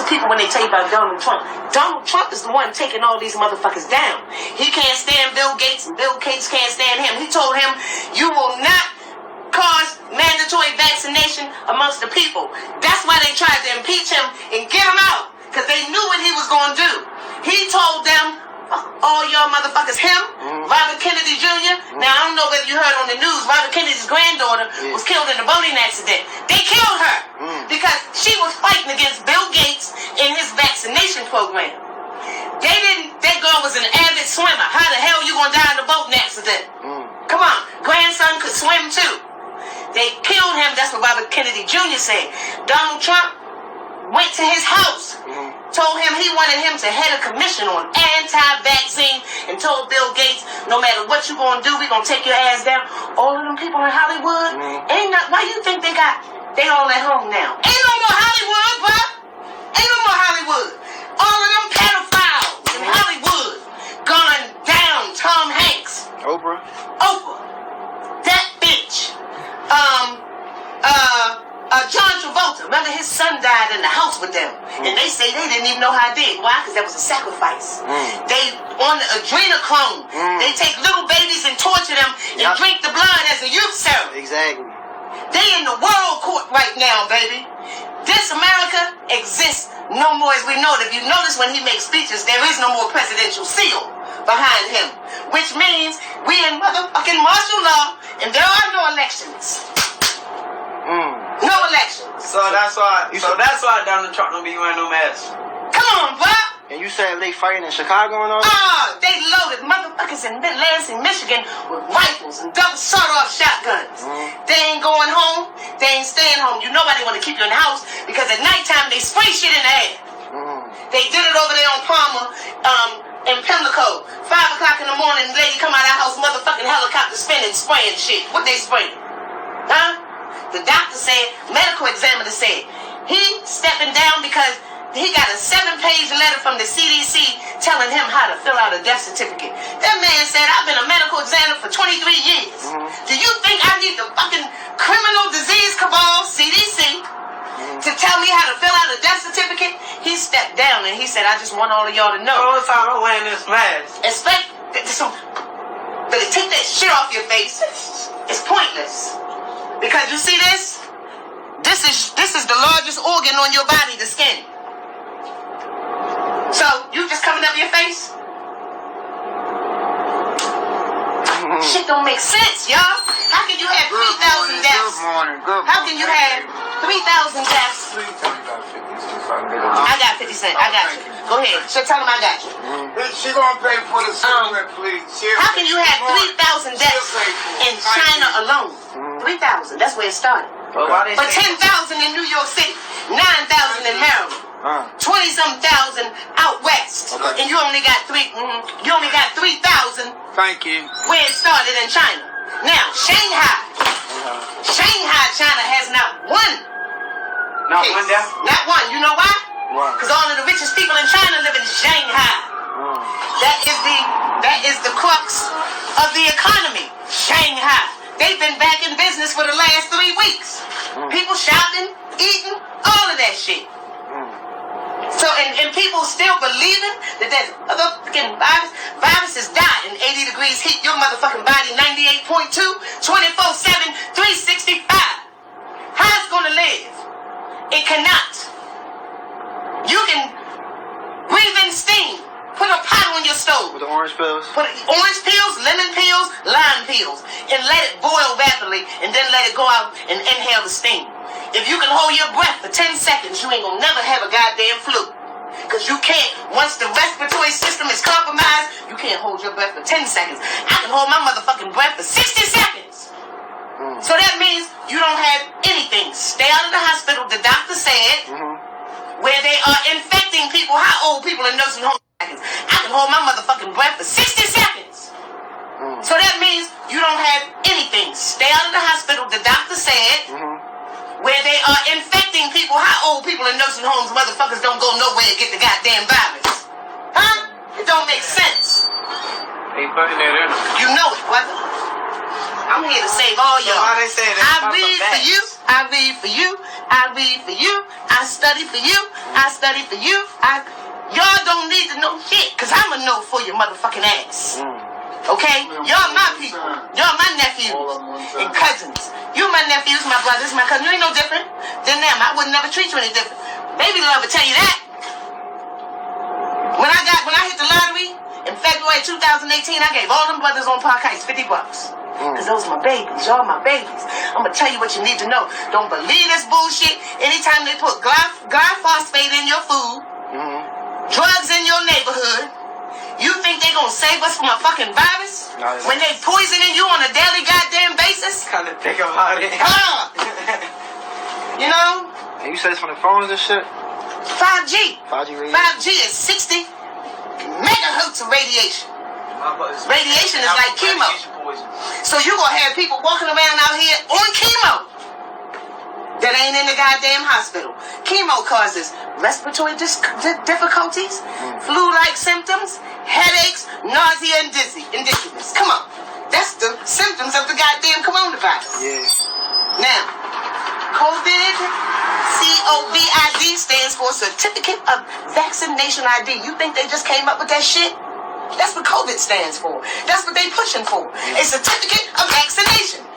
to people when they tell you about Donald Trump. Donald Trump is the one taking all these motherfuckers down. He can't stand Bill Gates, and Bill Gates can't stand him. He told him, you will not cause mandatory vaccination amongst the people. That's why they tried to impeach him and get him out, because they knew what he was going to do. He told them, all y'all motherfuckers, him, Robert Kennedy Jr. Now, I don't know whether you heard on the news, Robert Kennedy's granddaughter was killed in a boating accident. They killed her because she was fighting against Bill Gates in his vaccination program. That girl was an avid swimmer. How the hell you gonna die in a boating accident? Come on, grandson could swim too. They killed him, that's what Robert Kennedy Jr. said. Donald Trump went to his house, told him he wanted him to head a commission on anti-vaccine, and told Bill Gates, no matter what you gonna do, we gonna take your ass down. All of them people in Hollywood, why you think they all at home now? Ain't no more Hollywood, bro. Ain't no more Hollywood. All of them pedophiles in Hollywood gone down. Tom Hanks. Oprah. That bitch. John Travolta, remember his son died in the house with them, and they say they didn't even know how it did. Why? Because that was a sacrifice. They on the adrenochrome. They take little babies and torture them and drink the blood as a youth serum. Exactly. They in the world court right now, baby. This America exists no more as we know it. If you notice when he makes speeches, there is no more presidential seal behind him, which means we in motherfucking martial law, and there are no elections. No elections. So that's why Donald Trump don't be wearing no mask. Come on, bro. And you said they fighting in Chicago and all? They loaded motherfuckers in Lansing, Michigan with rifles and double sawed-off shotguns. They ain't going home. They ain't staying home. You know why they want to keep you in the house? Because at nighttime they spray shit in the air. They did it over there on Palmer, in Pimlico. 5 o'clock in the morning, the lady come out of the house, motherfucking helicopter spinning, spraying shit. What they spraying? Huh? The doctor said, medical examiner said, he stepping down because he got a 7-page letter from the CDC telling him how to fill out a death certificate. That man said, I've been a medical examiner for 23 years. Do you think I need the fucking criminal disease cabal, CDC, to tell me how to fill out a death certificate? He stepped down and he said, I just want all of y'all to know. All the time I'm wearing this mask. But take that shit off your face. It's pointless. Because you see this? This is the largest organ on your body, the skin. So, you just covering up your face? Shit don't make sense, y'all. How can you have 3,000 deaths? How can you have 3,000 deaths? I got 50 cents. I got you. Go ahead. So tell him I got you. She gonna pay for the cigarette, please. How can you have 3,000 deaths in China alone? 3,000. That's where it started. But 10,000 in New York City, 9,000 in Maryland, 20-some thousand out west, and you only got 3,000. Thank you. Where it started in China. Now Shanghai, China has not one. Not one death. Not one. You know why? Because all of the richest people in China live in Shanghai. That is the crux of the economy. Shanghai. They've been back in business for the last 3 weeks. People shopping, eating, all of that shit. So, and people still believing that that motherfucking viruses die in 80 degrees heat. Your motherfucking body, 98.2, 24/7, 365. How it's gonna live? It cannot. You can breathe in steam. Put a pot on your stove. With the orange pills? Put orange peels, lemon peels, lime peels, and let it boil rapidly, and then let it go out and inhale the steam. If you can hold your breath for 10 seconds, you ain't gonna never have a goddamn flu. Because you can't, once the respiratory system is compromised, you can't hold your breath for 10 seconds. I can hold my motherfucking breath for 60 seconds. So that means you don't have anything. Stay out of the hospital, the doctor said, where they are infecting people. How old people in nursing homes? I can hold my motherfucking breath for 60 seconds. So that means you don't have anything. Stay out of the hospital, the doctor said, where they are infecting people. How old people in nursing homes, motherfuckers don't go nowhere and get the goddamn virus? Huh? It don't make sense. They putting it in. You know it, brother. I'm here to save all y'all. Why they say that? I read for you. I read for you. I read for you. I study for you. I study for you. Y'all don't need to know shit, because I'm going to know for your motherfucking ass. Okay? Y'all my people. Y'all my nephews and cousins. You my nephews, my brothers, my cousins. You ain't no different than them. I would never treat you any different. Baby love will tell you that. When I hit the lottery in February 2018, I gave all them brothers on Park Heights $50. Because those are my babies. Y'all my babies. I'm going to tell you what you need to know. Don't believe this bullshit. Anytime they put glyphosate in your food, drugs in your neighborhood, you think they gonna save us from a fucking virus? No, when they poisoning you on a daily goddamn basis? Kind of think about it. You know? And you said it's from the phones and shit? 5G. 5G radiation? 5G is 60 megahertz of radiation. Radiation is like chemo. So you gonna have people walking around out here on chemo that ain't in the goddamn hospital. Chemo causes respiratory difficulties, flu-like symptoms, headaches, nausea, and dizziness. Come on. That's the symptoms of the goddamn coronavirus. Yeah. Now, COVID, COVID stands for Certificate of Vaccination ID. You think they just came up with that shit? That's what COVID stands for. That's what they pushing for. A certificate of vaccination.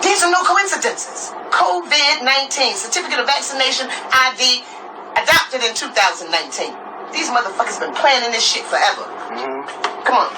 These are no coincidences. COVID-19, Certificate of Vaccination ID, adopted in 2019. These motherfuckers been planning this shit forever. Come on.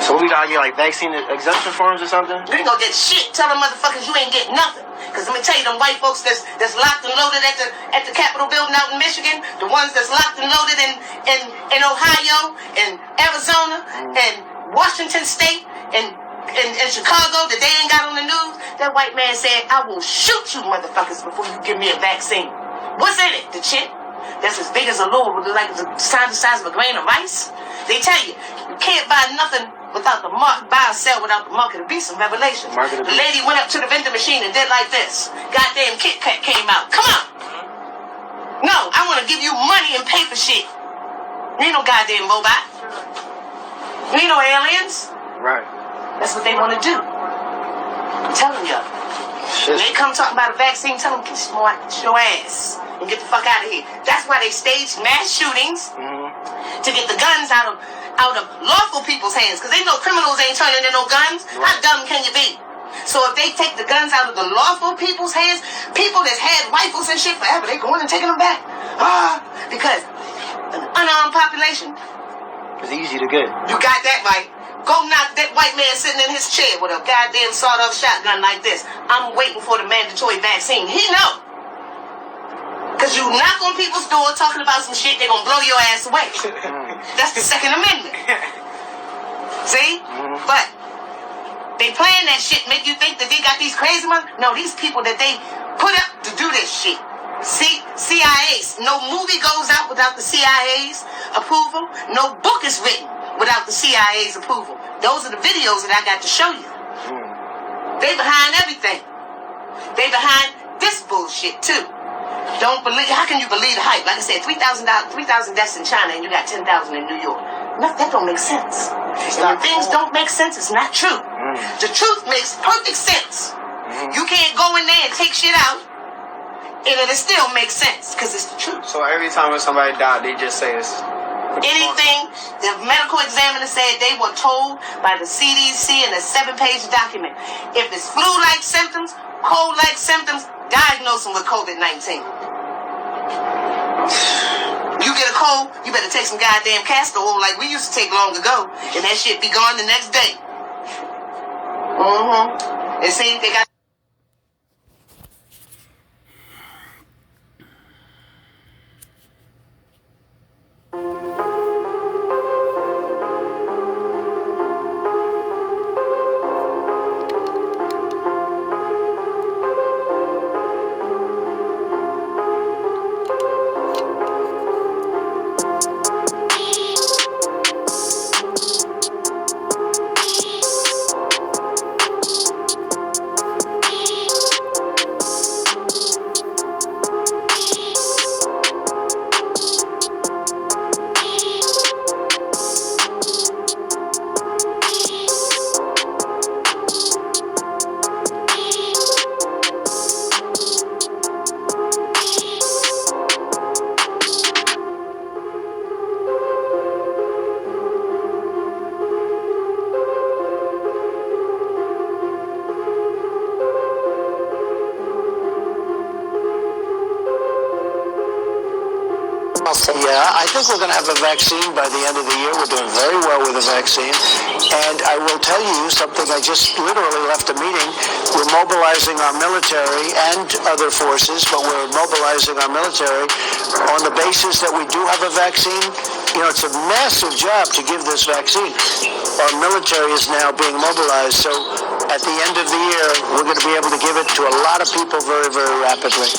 So we gotta get like vaccine exemption forms or something? You ain't gonna get shit. Tell them motherfuckers you ain't getting nothing. Cause let me tell you, them white folks that's locked and loaded at the Capitol building out in Michigan, the ones that's locked and loaded in Ohio, and Arizona, and Washington State, and in Chicago that they ain't got on the news, that white man said, I will shoot you motherfuckers before you give me a vaccine. What's in it? The chip that's as big as a little, like the size of a grain of rice? They tell you, you can't buy nothing without the mark, buy or sell without the mark. It'll be some revelation. The lady went up to the vending machine and did like this. Goddamn Kit Kat came out. Come on. No, I want to give you money and pay for shit. You ain't no goddamn robot. You ain't no aliens. Right. That's what they want to do. I'm telling you. When they come talking about a vaccine, tell them, get your ass and get the fuck out of here. That's why they stage mass shootings to get the guns out of lawful people's hands. Because they know criminals ain't turning in no guns. Right. How dumb can you be? So if they take the guns out of the lawful people's hands, people that's had rifles and shit forever, they going and taking them back. Because an unarmed population. It's easy to get. You got that right. Go knock that white man sitting in his chair with a goddamn sawed-off shotgun like this. I'm waiting for the mandatory vaccine. He know. Because you knock on people's door talking about some shit, they're going to blow your ass away. That's the Second Amendment. See? But they playing that shit, make you think that they got these crazy ones. No, these people that they put up to do this shit. CIA's. No movie goes out without the CIA's approval. No book is written without the CIA's approval. Those are the videos that I got to show you. They behind everything. They behind this bullshit too. Don't believe. How can you believe the hype? Like I said, 3,000 deaths in China and you got 10,000 in New York. No, that don't make sense. And when things don't make sense, it's not true. The truth makes perfect sense. You can't go in there and take shit out and it'll still make sense because it's the truth. So every time when somebody died, they just say it's anything. The medical examiner said they were told by the CDC in a 7-page document. If it's flu-like symptoms, cold-like symptoms, diagnose them with COVID-19. You get a cold, you better take some goddamn castor oil like we used to take long ago, and that shit be gone the next day. And see, they got Yeah, I think we're going to have a vaccine by the end of the year. We're doing very well with the vaccine. And I will tell you something. I just literally left a meeting. We're mobilizing our military and other forces, but we're mobilizing our military on the basis that we do have a vaccine. You know, it's a massive job to give this vaccine. Our military is now being mobilized. So at the end of the year, we're going to be able to give it to a lot of people very, very rapidly.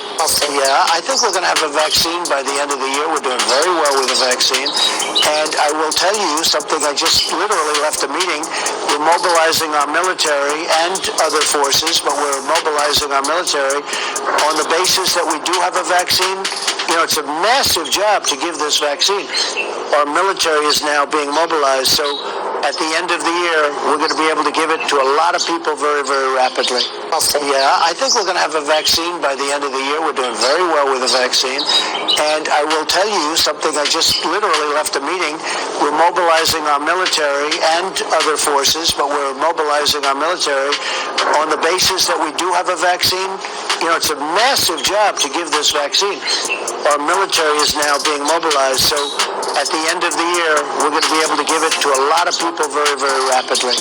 Yeah, I think we're going to have a vaccine by the end of the year. We're doing very well with the vaccine. And I will tell you something. I just literally left a meeting. We're mobilizing our military and other forces, but we're mobilizing our military on the basis that we do have a vaccine. You know, it's a massive job to give this vaccine. Our military is now being mobilized. So at the end of the year, we're going to be able to give it to a lot of people very, very rapidly. Yeah, I think we're going to have a vaccine by the end of the year. We're doing very well with the vaccine. And I will tell you something. I just literally left a meeting. We're mobilizing our military and other forces, but we're mobilizing our military on the basis that we do have a vaccine. You know, it's a massive job to give this vaccine. Our military is now being mobilized. So at the end of the year, we're going to be able to give it to a lot of people very, very rapidly.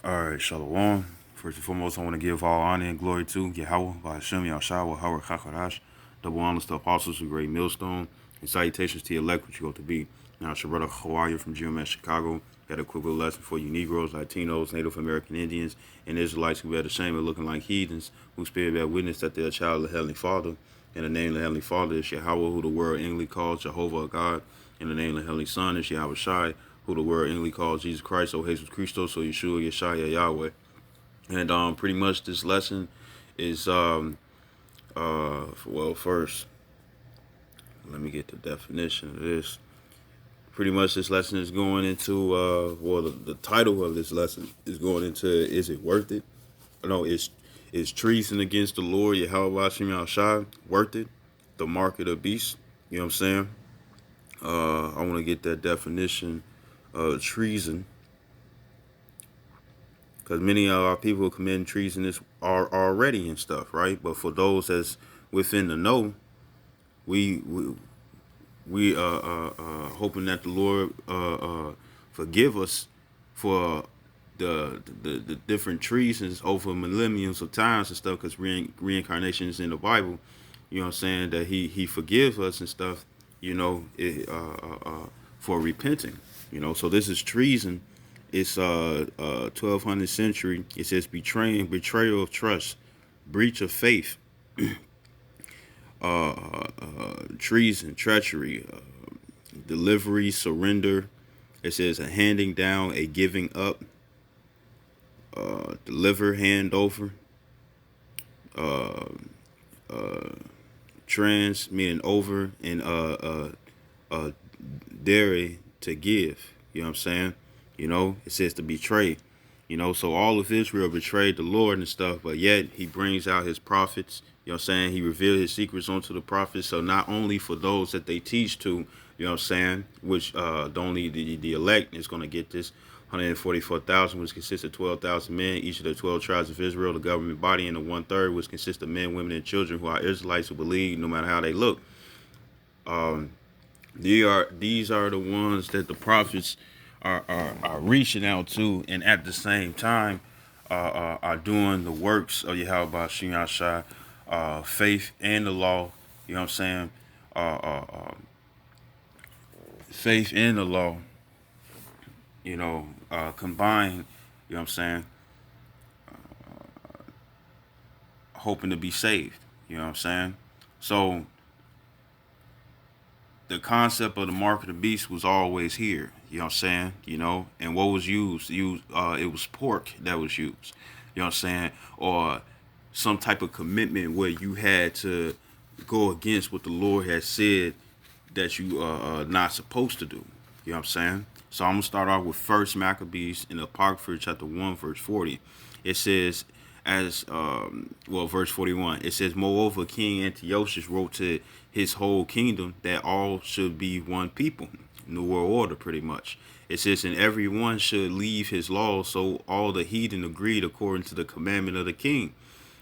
All right, Shalom. First and foremost, I want to give all honor and glory to Yahweh, Ba'ashem, Yahshua, Howard, Chakarash, double honors to apostles of Great Millstone, and salutations to your elect, which you go to be. Now, it's your brother Hawaii from GMS Chicago. Got a quick little lesson for you Negroes, Latinos, Native American Indians, and Israelites who bear the shame of looking like heathens, who spirit bear witness that they're a child of the Heavenly Father. And the name of the Heavenly Father is Yahweh, who the world English calls Jehovah God. And the name of the Heavenly Son is Yahweh Shai, who the world English calls Jesus Christ, or Jesus Christos, or Yeshua, Yeshaya, Yahweh. And pretty much this lesson is, well, first, let me get the definition of this. Pretty much this lesson is going into, well, the title of this lesson is going into, is it worth it? No, is treason against the Lord, Yahweh Hashem Yahushua, worth it? The mark of the beast, you know what I'm saying? I want to get that definition of treason, because many of our people committing treason are already and stuff, right? But for those that's within the know, we hoping that the Lord forgive us for the different treasons over millenniums of times and stuff, because reincarnation is in the Bible, you know what I'm saying, that he forgives us and stuff, you know, for repenting, you know. So this is treason. It's 1200th century. It says betrayal of trust, breach of faith, treason, treachery, delivery, surrender. It says a handing down, a giving up, deliver, hand over, trans meaning over, and dairy to give. You know what I'm saying? You know, it says to betray. You know, so all of Israel betrayed the Lord and stuff, but yet he brings out his prophets. You know what I'm saying? He revealed his secrets onto the prophets. So not only for those that they teach to, you know what I'm saying, which only the elect is going to get this, 144,000, which consists of 12,000 men, each of the 12 tribes of Israel, the government body, and the 1/3, which consists of men, women, and children who are Israelites who believe no matter how they look. These are the ones that the prophets are reaching out to, and at the same time are doing the works of Yahweh Hashem Yahushua, faith and the law. You know what I'm saying? Faith and the law, you know, combined, you know what I'm saying, hoping to be saved, you know what I'm saying? So the concept of the mark of the beast was always here, you know what I'm saying, you know, and what was used, it was pork that was used, you know what I'm saying, or some type of commitment where you had to go against what the Lord has said that you are not supposed to do, you know what I'm saying? So I'm going to start off with 1 Maccabees in the Apocrypha chapter 1 verse 40. It says, as verse 41. It says, moreover, King Antiochus wrote to his whole kingdom that all should be one people. New World Order, pretty much. It says, and everyone should leave his law, so all the heathen agreed according to the commandment of the king.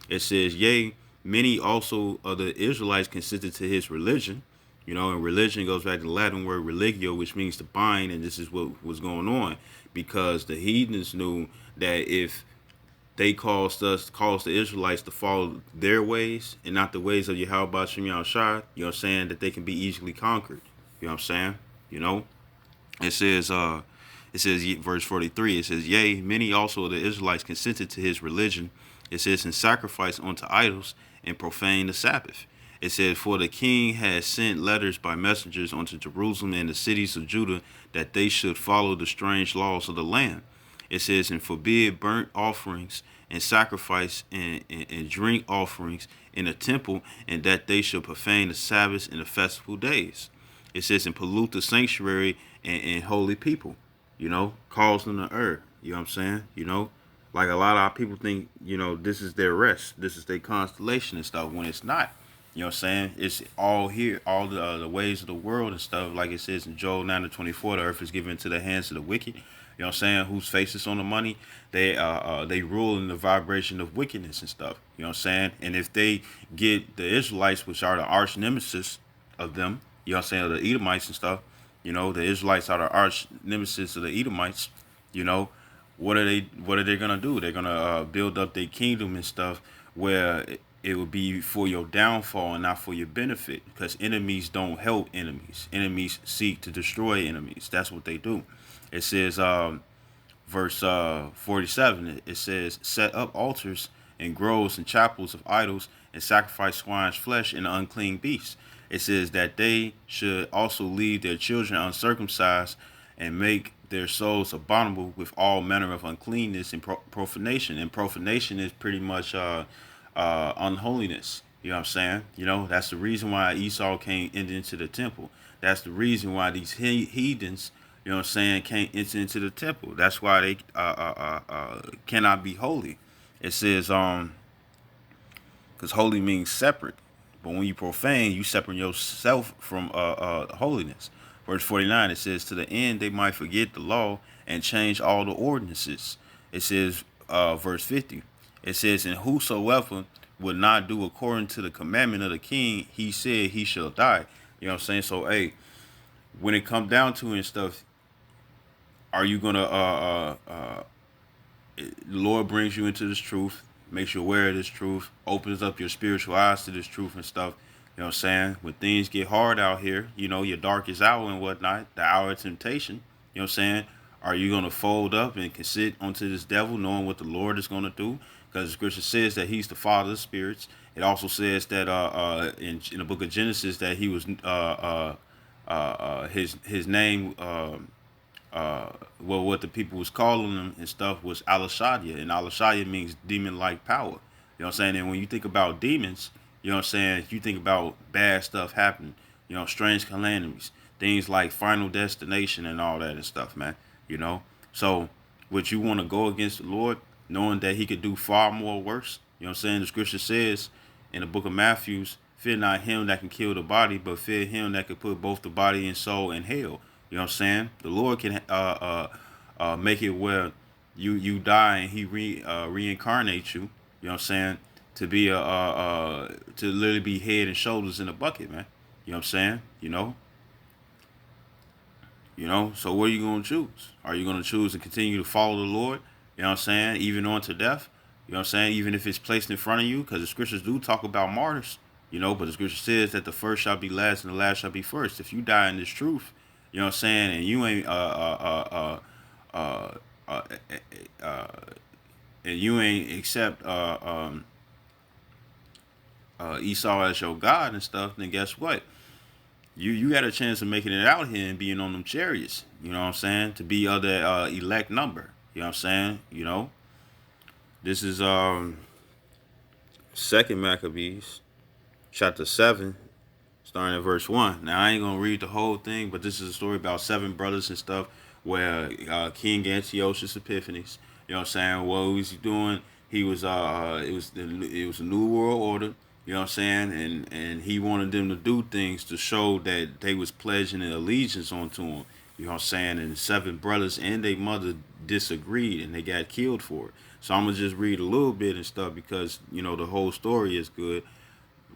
It says, yea, many also of the Israelites consented to his religion. You know, and religion goes back to the Latin word religio, which means to bind, and this is what was going on, because the heathens knew that if they caused the Israelites to follow their ways and not the ways of Yahweh Shem Yahushua, you know what I'm saying, that they can be easily conquered. You know what I'm saying? You know? It says, verse 43, it says, yea, many also of the Israelites consented to his religion. It says, and sacrifice unto idols and profane the Sabbath. It says, for the king had sent letters by messengers unto Jerusalem and the cities of Judah that they should follow the strange laws of the land. It says, and forbid burnt offerings and sacrifice and drink offerings in the temple, and that they should profane the Sabbaths and the festival days. It says, and pollute the sanctuary and holy people, you know, cause them to err. You know what I'm saying? You know, like a lot of our people think, you know, this is their rest, this is their constellation and stuff, when it's not. You know what I'm saying? It's all here, all the ways of the world and stuff. Like it says in Joel 9:24, the earth is given into the hands of the wicked. You know what I'm saying? Whose face is on the money. They rule in the vibration of wickedness and stuff. You know what I'm saying? And if they get the Israelites, which are the arch nemesis of them, you know what I'm saying, the Edomites and stuff, you know, the Israelites are the arch nemesis of the Edomites, you know, what are they gonna do? They're gonna build up their kingdom and stuff where it will be for your downfall and not for your benefit, because enemies don't help enemies. Enemies seek to destroy enemies. That's what they do. It says, verse 47, it says, set up altars and groves and chapels of idols and sacrifice swine's flesh and unclean beasts. It says that they should also leave their children uncircumcised and make their souls abominable with all manner of uncleanness and profanation. And profanation is pretty much unholiness. You know what I'm saying? You know, that's the reason why Esau can't enter into the temple. That's the reason why these heathens, you know what I'm saying, can't enter into the temple. That's why they cannot be holy. It says, because holy means separate. But when you profane, you separate yourself from holiness. Verse 49, it says, to the end they might forget the law and change all the ordinances. It says, verse 50, it says, and whosoever would not do according to the commandment of the king, he said he shall die. You know what I'm saying? So, hey, when it comes down to it and stuff, are you going to, the Lord brings you into this truth, makes you aware of this truth, opens up your spiritual eyes to this truth and stuff. You know what I'm saying? When things get hard out here, you know, your darkest hour and whatnot, the hour of temptation, you know what I'm saying? Are you going to fold up and sit onto this devil knowing what the Lord is going to do? Because the scripture says that he's the father of spirits. It also says that in the book of Genesis that he was his name, what the people was calling him and stuff was Alashadiah. And Alashadiah means demon-like power. You know what I'm saying? And when you think about demons, you know what I'm saying, you think about bad stuff happening, you know, strange calamities, things like Final Destination and all that and stuff, man, you know. So would you want to go against the Lord knowing that he could do far more worse? You know what I'm saying? The scripture says in the book of Matthew, fear not him that can kill the body, but fear him that can put both the body and soul in hell. You know what I'm saying? The Lord can make it where you die and he reincarnate you, you know what I'm saying, to be to literally be head and shoulders in a bucket, man. You know what I'm saying? You know, so what are you going to choose? Are you going to choose to continue to follow the Lord? You know what I'm saying? Even on to death. You know what I'm saying? Even if it's placed in front of you, because the scriptures do talk about martyrs, you know, but the scripture says that the first shall be last and the last shall be first. If you die in this truth, you know what I'm saying, and you ain't accept Esau as your God and stuff, then guess what? You got a chance of making it out here and being on them chariots. You know what I'm saying? To be of the elect number. You know what I'm saying? You know, this is 2nd Maccabees, chapter 7, starting at verse 1. Now, I ain't going to read the whole thing, but this is a story about 7 brothers and stuff where King Antiochus Epiphanes, you know what I'm saying, what was he doing? He was it was a new world order. You know what I'm saying? And he wanted them to do things to show that they was pledging an allegiance onto him. You know what I'm saying? And 7 brothers and their mother disagreed and they got killed for it. So I'm gonna just read a little bit and stuff because you know the whole story is good.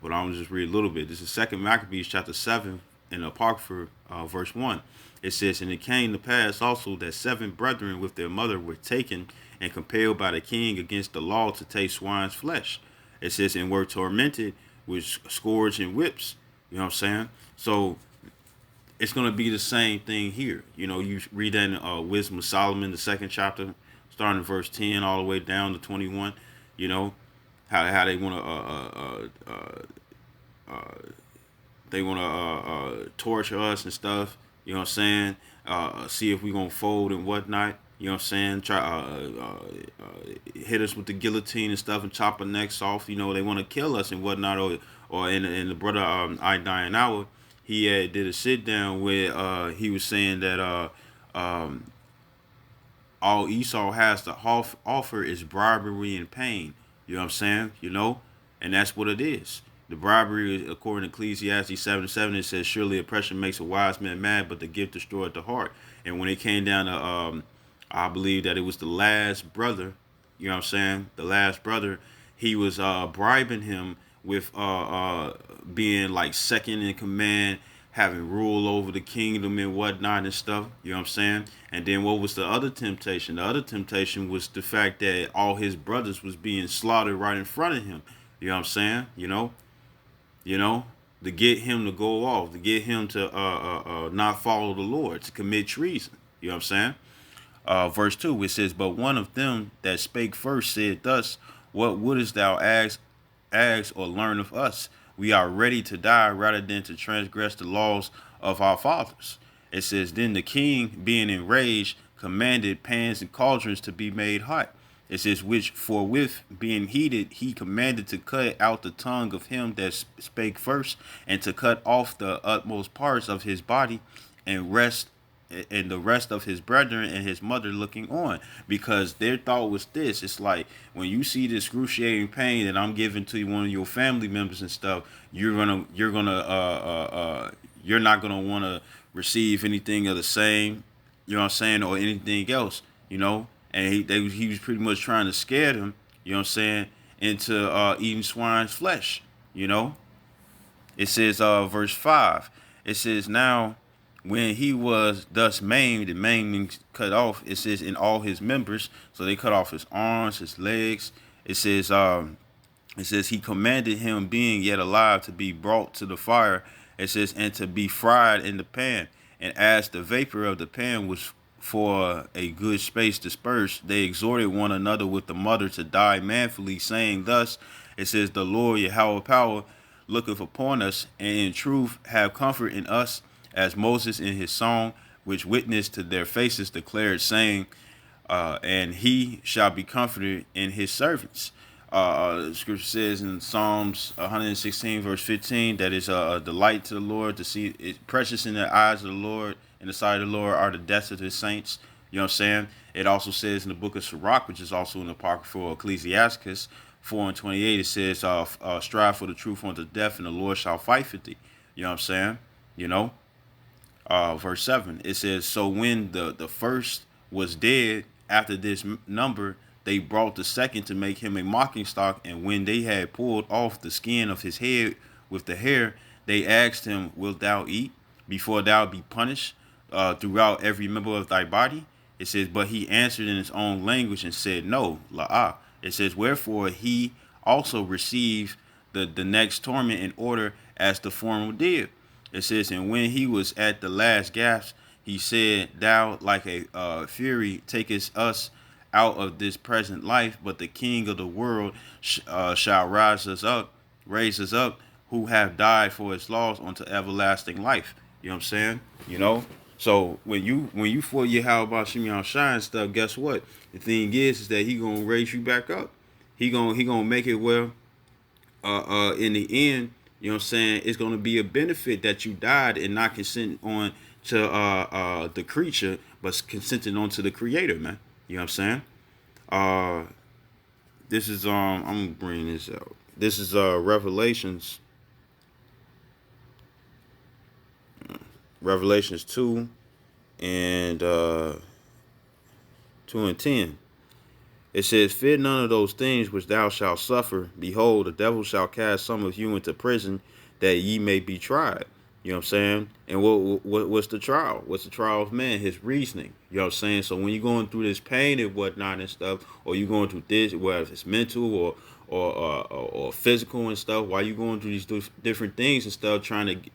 But I'm gonna just read a little bit. This is 2nd Maccabees chapter 7 in the Apocrypha verse 1. It says, and it came to pass also that 7 brethren with their mother were taken and compelled by the king against the law to taste swine's flesh. It says, and were tormented with scourge and whips. You know what I'm saying? So it's going to be the same thing here. You know, you read that in Wisdom of Solomon, the 2nd chapter, starting in verse 10 all the way down to 21. You know, how they want to torture us and stuff. You know what I'm saying? See if we gonna fold and whatnot. You know what I'm saying? Try hit us with the guillotine and stuff and chop our necks off. You know, they want to kill us and whatnot. Or in the brother I Die an Hour, he did a sit down where he was saying that all Esau has to offer is bribery and pain. You know what I'm saying? You know, and that's what it is. The bribery, according to Ecclesiastes 7:7, it says, surely oppression makes a wise man mad, but the gift destroyed the heart. And when it came down to, I believe that it was the last brother, you know what I'm saying? The last brother, he was bribing him with being like second in command, having rule over the kingdom and whatnot and stuff. You know what I'm saying? And then what was the other temptation? The other temptation was the fact that all his brothers was being slaughtered right in front of him. You know what I'm saying? You know, to get him to go off, to get him to not follow the Lord, to commit treason. You know what I'm saying? Verse 2, it says, but one of them that spake first said thus, what wouldest thou ask or learn of us? We are ready to die rather than to transgress the laws of our fathers. It says, then the king, being enraged, commanded pans and cauldrons to be made hot. It says, which forthwith being heated, he commanded to cut out the tongue of him that spake first, and to cut off the utmost parts of his body, and the rest of his brethren and his mother looking on. Because their thought was this: it's like when you see the excruciating pain that I'm giving to one of your family members and stuff, you're not gonna want to receive anything of the same, you know what I'm saying, or anything else, you know. And he was pretty much trying to scare them, you know what I'm saying, into eating swine's flesh, you know. It says, verse 5, it says, now when he was thus maimed, the maiming cut off, it says, in all his members. So they cut off his arms, his legs. It says he commanded him, being yet alive, to be brought to the fire. It says, and to be fried in the pan. And as the vapor of the pan was for a good space dispersed, they exhorted one another with the mother to die manfully, saying thus, it says, the Lord Yahweh power looketh upon us, and in truth have comfort in us, as Moses in his song, which witnessed to their faces, declared, saying, and he shall be comforted in his servants. The scripture says in Psalms 116 verse 15 that is a delight to the Lord to see it, precious in the eyes of the Lord, in the sight of the Lord are the deaths of his saints. You know what I'm saying? It also says in the book of Sirach, which is also in the Apocrypha of Ecclesiastes 4:28, it says, strive for the truth unto death, and the Lord shall fight for thee. You know what I'm saying? You know? Verse 7, it says, so when the first was dead, after this number, they brought the second to make him a mocking stock. And when they had pulled off the skin of his head with the hair, they asked him, wilt thou eat before thou be punished throughout every member of thy body? It says, but he answered in his own language and said, no, la'ah. It says, wherefore he also received the next torment in order as the former did. It says, and when he was at the last gasp, he said, thou like a fury takest us out of this present life, but the King of the world shall raise us up, who have died for his laws unto everlasting life. You know what I'm saying? You know? So when you for Yahweh Shem Shai and stuff, guess what? The thing is that he gonna raise you back up. He gonna make it well. In the end, you know what I'm saying, it's gonna be a benefit that you died and not consent on to the creature, but consenting on to the Creator, man. You know what I'm saying? This is I'm gonna bring this out. This is Revelations 2 and 2 and 10. It says, "Fear none of those things which thou shalt suffer. Behold, the devil shall cast some of you into prison, that ye may be tried." You know what I'm saying? And what's the trial? What's the trial of man? His reasoning. You know what I'm saying? So when you're going through this pain and whatnot and stuff, or you're going through this, whether it's mental or physical and stuff, while you're going through these different things and stuff,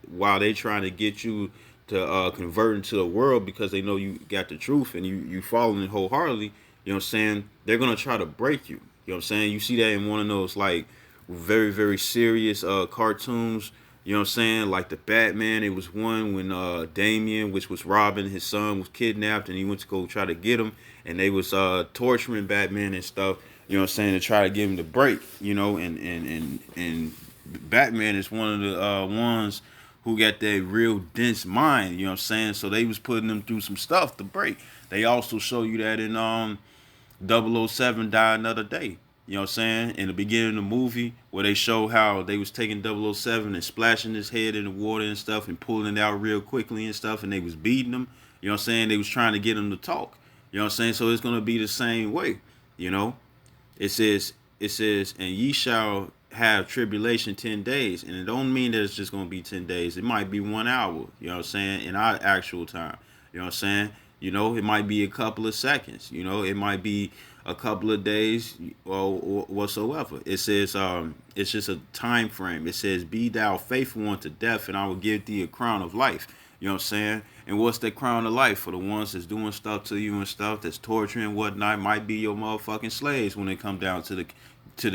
while they trying to get you to convert into the world because they know you got the truth and you following it wholeheartedly. You know what I'm saying? They're going to try to break you. You know what I'm saying? You see that in one of those, like, very, very serious cartoons. You know what I'm saying? Like the Batman. It was one when Damien, which was Robin, his son, was kidnapped, and he went to go try to get him. And they was torturing Batman and stuff. You know what I'm saying? To try to give him the break. You know, and Batman is one of the ones who got that real dense mind. You know what I'm saying? So they was putting them through some stuff to break. They also show you that in 007 Die Another Day. You know what I'm saying? In the beginning of the movie, where they show how they was taking 007 and splashing his head in the water and stuff and pulling it out real quickly and stuff, and they was beating him. You know what I'm saying? They was trying to get him to talk. You know what I'm saying? So it's going to be the same way. You know? It says, and ye shall have tribulation 10 days. And it don't mean that it's just going to be 10 days. It might be 1 hour. You know what I'm saying? In our actual time. You know what I'm saying? You know, it might be a couple of seconds. You know, it might be a couple of days or whatsoever. It says, it's just a time frame. It says, "Be thou faithful unto death, and I will give thee a crown of life." You know what I'm saying? And what's that crown of life? For the ones that's doing stuff to you and stuff, that's torturing and whatnot, might be your motherfucking slaves when they come down to the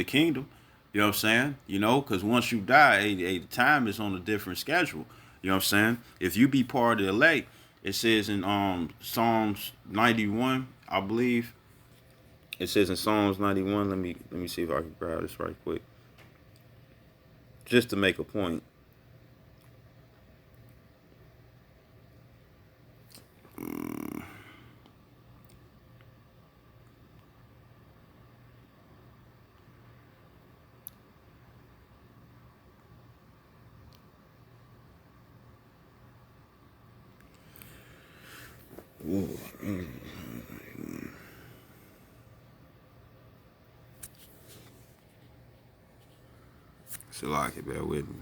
kingdom. You know what I'm saying? You know, because once you die, the time is on a different schedule. You know what I'm saying? If you be part of the elect, it says in Psalms 91, I believe. It says in Psalms 91. Let me see if I can grab this right quick, just to make a point. So I can bear with me.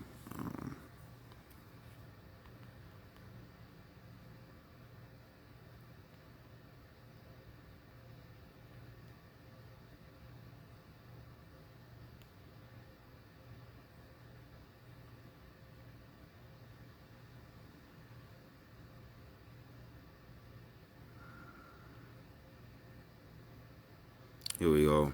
Here we go.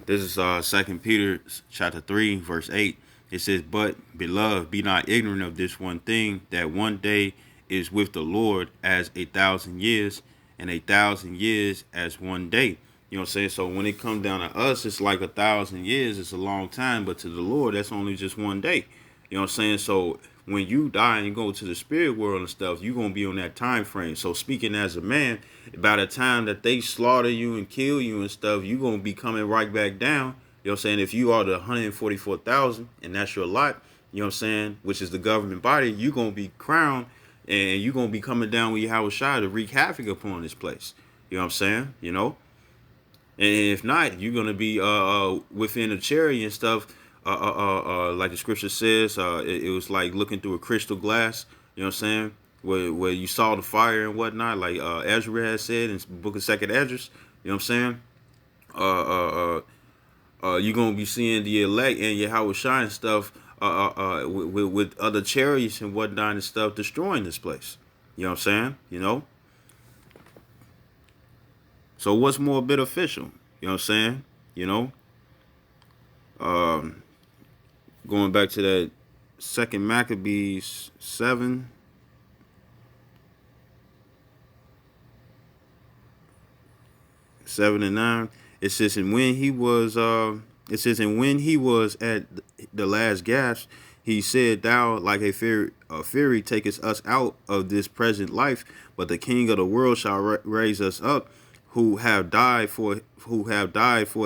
This is 2 Peter chapter 3, verse 8. It says, "But, beloved, be not ignorant of this one thing, that one day is with the Lord as 1,000 years, and 1,000 years as one day." You know what I'm saying? So when it comes down to us, it's like 1,000 years. It's a long time, but to the Lord, that's only just one day. You know what I'm saying? So when you die and you go to the spirit world and stuff, you're going to be on that time frame. So speaking as a man, by the time that they slaughter you and kill you and stuff, you're going to be coming right back down. You know what I'm saying? If you are the 144,000 and that's your lot, you know what I'm saying, which is the government body, you're going to be crowned and you're going to be coming down with Yahweh Shai to wreak havoc upon this place. You know what I'm saying? You know? And if not, you're going to be within a chariot and stuff. Like the scripture says, it was like looking through a crystal glass, you know what I'm saying? Where you saw the fire and whatnot, like Ezra has said in the book of 2nd Esdras, you know what I'm saying? You're going to be seeing the elect and Yahweh Shai and stuff with other chariots and whatnot and stuff destroying this place. You know what I'm saying? You know? So what's more beneficial? You know what I'm saying? You know? Going back to that 2nd Maccabees 7. And 9. It says, and when he was at the last gasp, he said, "Thou, like a fury, takest us out of this present life, but the King of the world shall raise us up who have died for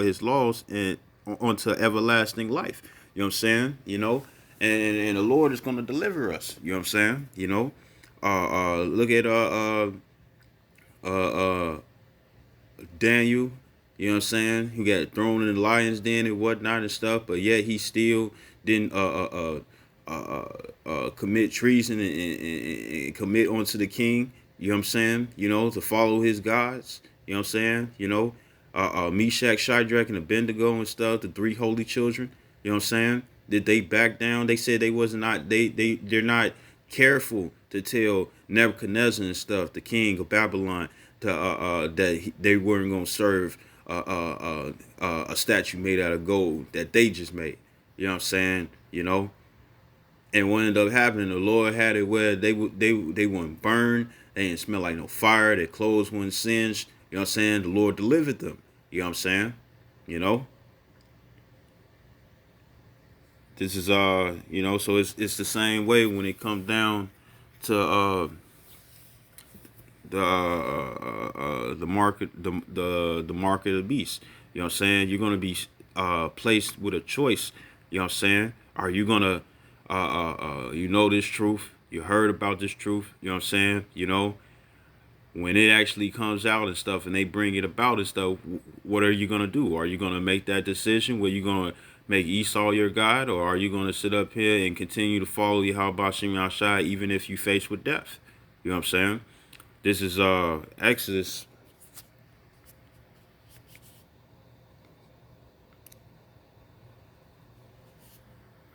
his laws and onto everlasting life. You know what I'm saying? You know, and the Lord is going to deliver us. You know what I'm saying? You know, look at Daniel. You know what I'm saying? Who got thrown in the lion's den and whatnot and stuff, but yet he still didn't commit treason and commit onto the king. You know what I'm saying? You know, to follow his gods. You know what I'm saying? You know, Meshach, Shadrach, and Abednego and stuff, the three holy children. You know what I'm saying? Did they back down? They said they was not. They're not careful to tell Nebuchadnezzar and stuff, the king of Babylon, to that they weren't gonna serve a statue made out of gold that they just made. You know what I'm saying? You know. And what ended up happening, the Lord had it where they wouldn't burn, they didn't smell like no fire, their clothes wouldn't singe. You know what I'm saying? The Lord delivered them. You know what I'm saying? You know? This is you know, so it's the same way when it comes down to the market the mark of the beast. You know what I'm saying? You're gonna be placed with a choice. You know what I'm saying? Are you gonna you know this truth? You heard about this truth? You know what I'm saying? You know, when it actually comes out and stuff, and they bring it about and stuff, what are you gonna do? Are you gonna make that decision where you're gonna make Esau your God, or are you gonna sit up here and continue to follow Yahweh Shem Yahshai even if you face with death? You know what I'm saying? This is Exodus.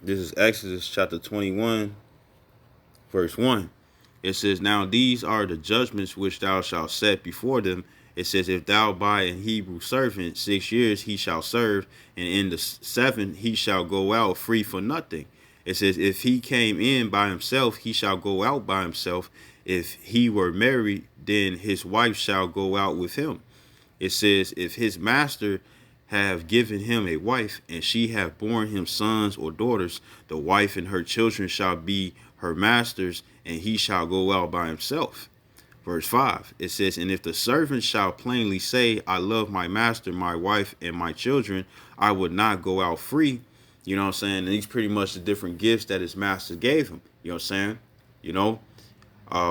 This is Exodus chapter 21, verse 1. It says, now these are the judgments which thou shalt set before them. It says, if thou buy an Hebrew servant, 6 years he shall serve, and in the 7th he shall go out free for nothing. It says, if he came in by himself, he shall go out by himself. If he were married, then his wife shall go out with him. It says, if his master have given him a wife, and she have borne him sons or daughters, the wife and her children shall be her master's, and he shall go out by himself. Verse 5, it says, and if the servant shall plainly say, I love my master, my wife, and my children, I would not go out free. You know what I'm saying? And these pretty much the different gifts that his master gave him. You know what I'm saying? You know,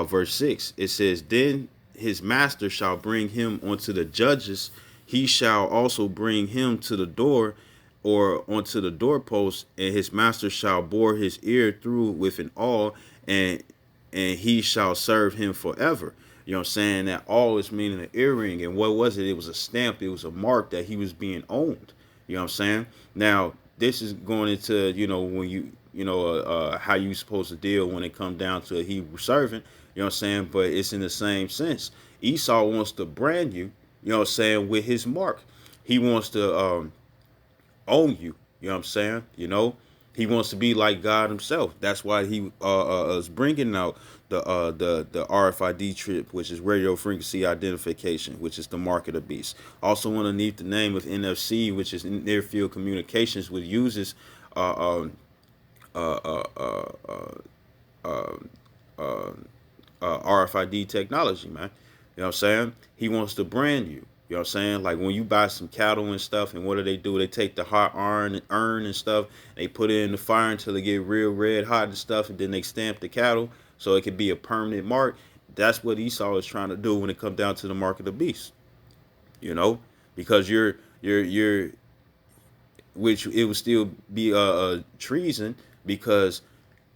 verse 6, it says, then his master shall bring him unto the judges. He shall also bring him to the door or onto the doorpost, and his master shall bore his ear through with an awl, and he shall serve him forever. You know what I'm saying? That awl is meaning an earring. And what was it? It was a stamp. It was a mark that he was being owned. You know what I'm saying? Now, this is going into, you know, when how you supposed to deal when it comes down to a Hebrew servant. You know what I'm saying? But it's in the same sense. Esau wants to brand you, you know what I'm saying, with his mark. He wants to own you. You know what I'm saying? You know, he wants to be like God himself. That's why he is bringing out the RFID chip, which is radio frequency identification, which is the mark of the beast. Also underneath the name of NFC, which is near field communications, which uses RFID technology, man. You know what I'm saying? He wants to brand you. You know what I'm saying? Like when you buy some cattle and stuff, and what do? They take the hot urn and stuff, they put it in the fire until they get real red hot and stuff, and then they stamp the cattle so it can be a permanent mark. That's what Esau is trying to do when it comes down to the mark of the beast. You know, because which it would still be a treason, because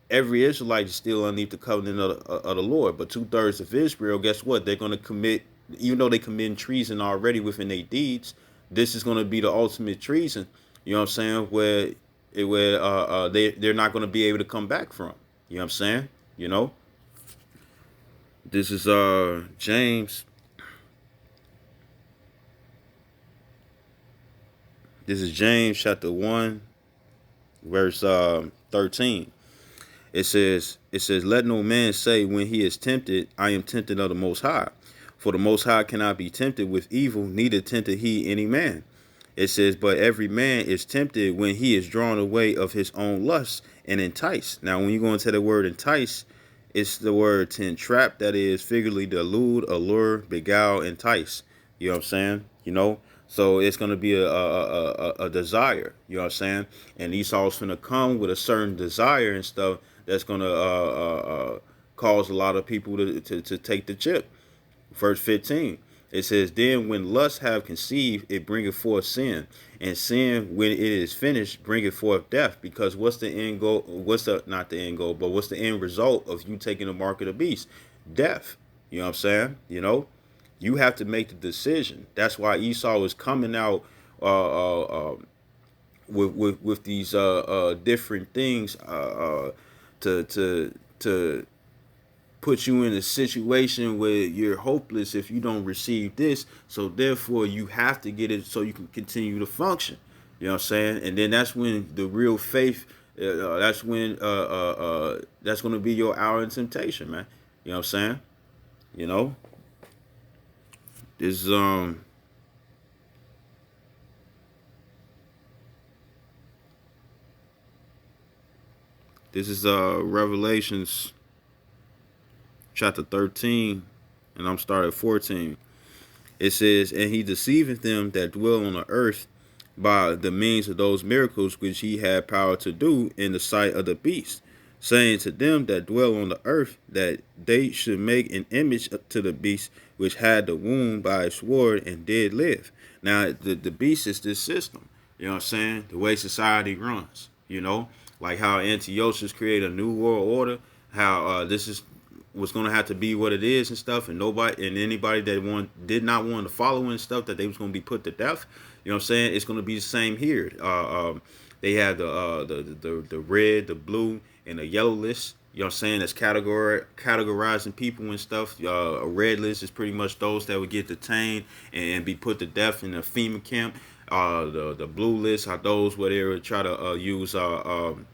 every Israelite is still underneath the covenant of the Lord. But 2/3 of Israel, guess what? They're going to commit, even though they commit treason already within their deeds, this is going to be the ultimate treason. You know what I'm saying? Where they're not going to be able to come back from. You know what I'm saying? You know? This is James. This is James chapter 1, verse 13. It says, let no man say when he is tempted, I am tempted of the Most High. For the Most High cannot be tempted with evil, neither tempted he any man. It says, but every man is tempted when he is drawn away of his own lust and enticed. Now, when you go into the word entice, it's the word to entrap, that is figuratively delude, allure, beguile, entice. You know what I'm saying? You know, so it's gonna be a desire. You know what I'm saying? And Esau's gonna come with a certain desire and stuff that's gonna cause a lot of people to take the chip. Verse 15. It says, then when lust have conceived, it bringeth forth sin. And sin, when it is finished, bringeth forth death. Because what's the end goal? What's the, not the end goal, but what's the end result of you taking the mark of the beast? Death. You know what I'm saying? You know, you have to make the decision. That's why Esau is coming out with these different things to put you in a situation where you're hopeless if you don't receive this. So therefore you have to get it so you can continue to function. You know what I'm saying? And then that's when the real faith, that's when that's going to be your hour in temptation, man. You know what I'm saying? You know, this is Revelations chapter 13, and I'm starting at 14. It says, and he deceiveth them that dwell on the earth by the means of those miracles which he had power to do in the sight of the beast, saying to them that dwell on the earth that they should make an image to the beast which had the wound by a sword and did live. Now the beast is this system. You know what I'm saying? The way society runs. You know, like how Antiochus created a new world order. How this is was going to have to be what it is and stuff, and anybody that did not want to follow and stuff, that they was going to be put to death. You know what I'm saying? It's going to be the same here. They have the red, the blue, and the yellow list. You know what I'm saying? That's categorizing people and stuff. A red list is pretty much those that would get detained and be put to death in a FEMA camp. The blue list are those where they would try to use MK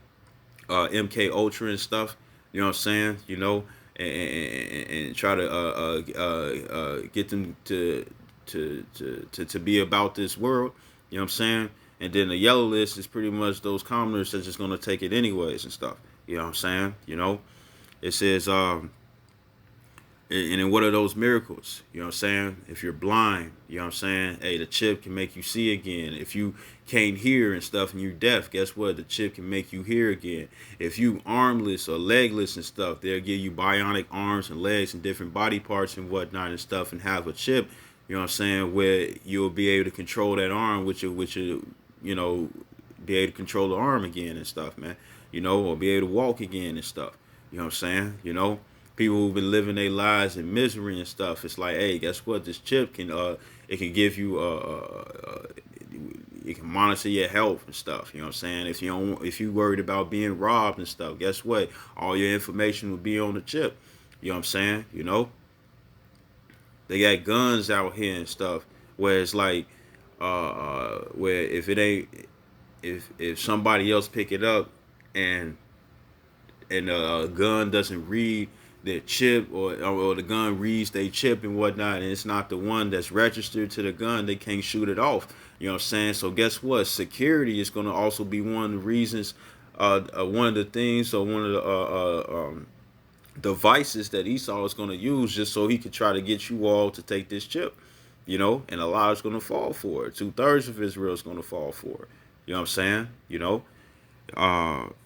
Ultra and stuff. You know what I'm saying? You know, and try to get them to be about this world. You know what I'm saying? And then the yellow list is pretty much those commoners that's just gonna take it anyways and stuff. You know what I'm saying? You know, it says and then what are those miracles? You know what I'm saying? If you're blind, you know what I'm saying? Hey, the chip can make you see again. If you can't hear and stuff and you're deaf, guess what? The chip can make you hear again. If you armless or legless and stuff, they'll give you bionic arms and legs and different body parts and whatnot and stuff, and have a chip, you know what I'm saying, where you'll be able to control that arm, which you know, be able to control the arm again and stuff, man. You know, or be able to walk again and stuff. You know what I'm saying? You know? People who've been living their lives in misery and stuff. It's like, hey, guess what? This chip can it can give you it can monitor your health and stuff. You know what I'm saying? If you worried about being robbed and stuff, guess what? All your information will be on the chip. You know what I'm saying? You know, they got guns out here and stuff where it's like where if it ain't if somebody else pick it up and a gun doesn't read their chip, or the gun reads their chip and whatnot, and it's not the one that's registered to the gun, they can't shoot it off. You know what I'm saying? So guess what? Security is going to also be one of the reasons, one of the things, or one of the devices that Esau is going to use just so he could try to get you all to take this chip. You know, and a lot is going to fall for it. 2/3 of Israel is going to fall for it. You know what I'm saying? You know,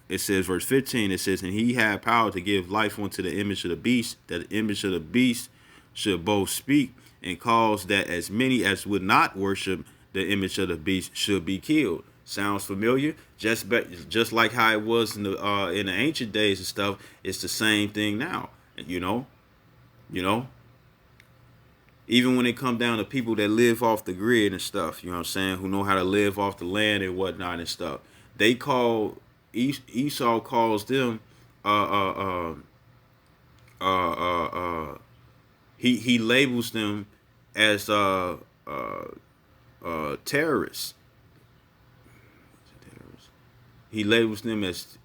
it says, verse 15, it says, and he had power to give life unto the image of the beast, that the image of the beast should both speak and cause that as many as would not worship the image of the beast should be killed. Sounds familiar? Just like how it was in the ancient days and stuff, it's the same thing now. You know, even when it come down to people that live off the grid and stuff, you know what I'm saying, who know how to live off the land and whatnot and stuff, they call Esau calls them he labels them as terrorists. He labels them as